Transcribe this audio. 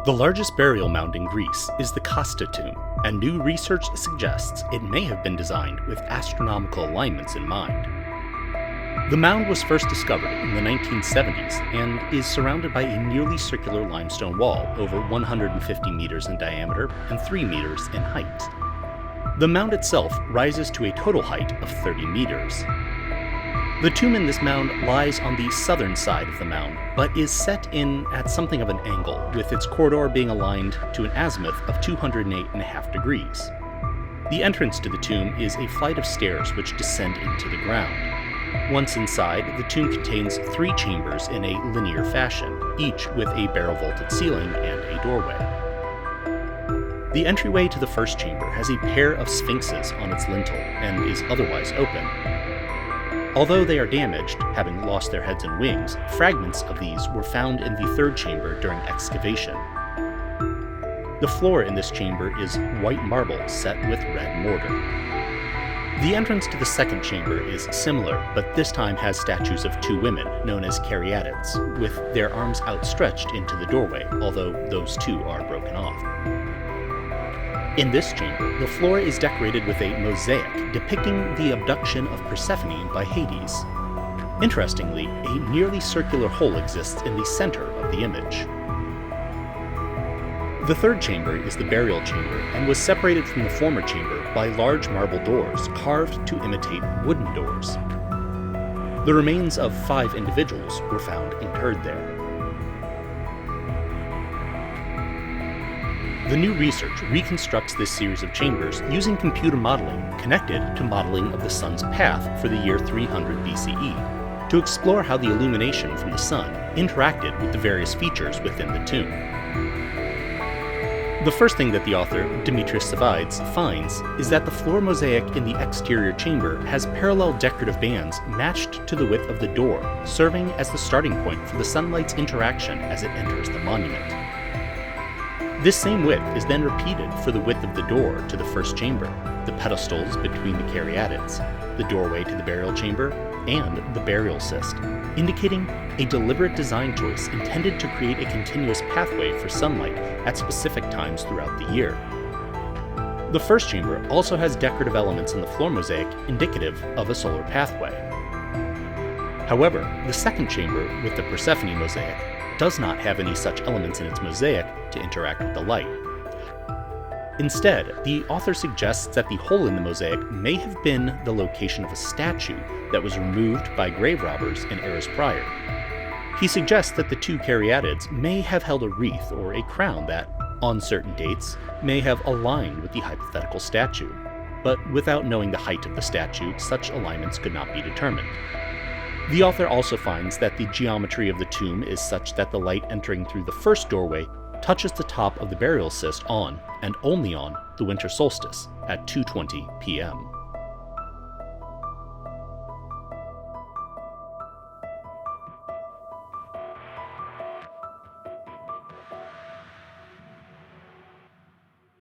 The largest burial mound in Greece is the Kasta tomb, and new research suggests it may have been designed with astronomical alignments in mind. The mound was first discovered in the 1970s and is surrounded by a nearly circular limestone wall over 150 meters in diameter and 3 meters in height. The mound itself rises to a total height of 30 meters. The tomb in this mound lies on the southern side of the mound, but is set in at something of an angle, with its corridor being aligned to an azimuth of 208.5 degrees. The entrance to the tomb is a flight of stairs which descend into the ground. Once inside, the tomb contains 3 chambers in a linear fashion, each with a barrel-vaulted ceiling and a doorway. The entryway to the first chamber has a pair of sphinxes on its lintel and is otherwise open. Although they are damaged, having lost their heads and wings, fragments of these were found in the third chamber during excavation. The floor in this chamber is white marble set with red mortar. The entrance to the second chamber is similar, but this time has statues of 2 women, known as caryatids, with their arms outstretched into the doorway, although those 2 are broken off. In this chamber, the floor is decorated with a mosaic depicting the abduction of Persephone by Hades. Interestingly, a nearly circular hole exists in the center of the image. The third chamber is the burial chamber and was separated from the former chamber by large marble doors carved to imitate wooden doors. The remains of 5 individuals were found interred there. The new research reconstructs this series of chambers using computer modeling connected to modeling of the sun's path for the year 300 BCE to explore how the illumination from the sun interacted with the various features within the tomb. The first thing that the author, Dimitris Savides, finds is that the floor mosaic in the exterior chamber has parallel decorative bands matched to the width of the door, serving as the starting point for the sunlight's interaction as it enters the monument. This same width is then repeated for the width of the door to the first chamber, the pedestals between the caryatids, the doorway to the burial chamber, and the burial cyst, indicating a deliberate design choice intended to create a continuous pathway for sunlight at specific times throughout the year. The first chamber also has decorative elements in the floor mosaic indicative of a solar pathway. However, the second chamber with the Persephone mosaic does not have any such elements in its mosaic to interact with the light. Instead, the author suggests that the hole in the mosaic may have been the location of a statue that was removed by grave robbers in eras prior. He suggests that the 2 caryatids may have held a wreath or a crown that, on certain dates, may have aligned with the hypothetical statue, but without knowing the height of the statue, such alignments could not be determined. The author also finds that the geometry of the tomb is such that the light entering through the first doorway touches the top of the burial cyst on, and only on, the winter solstice at 2:20 p.m.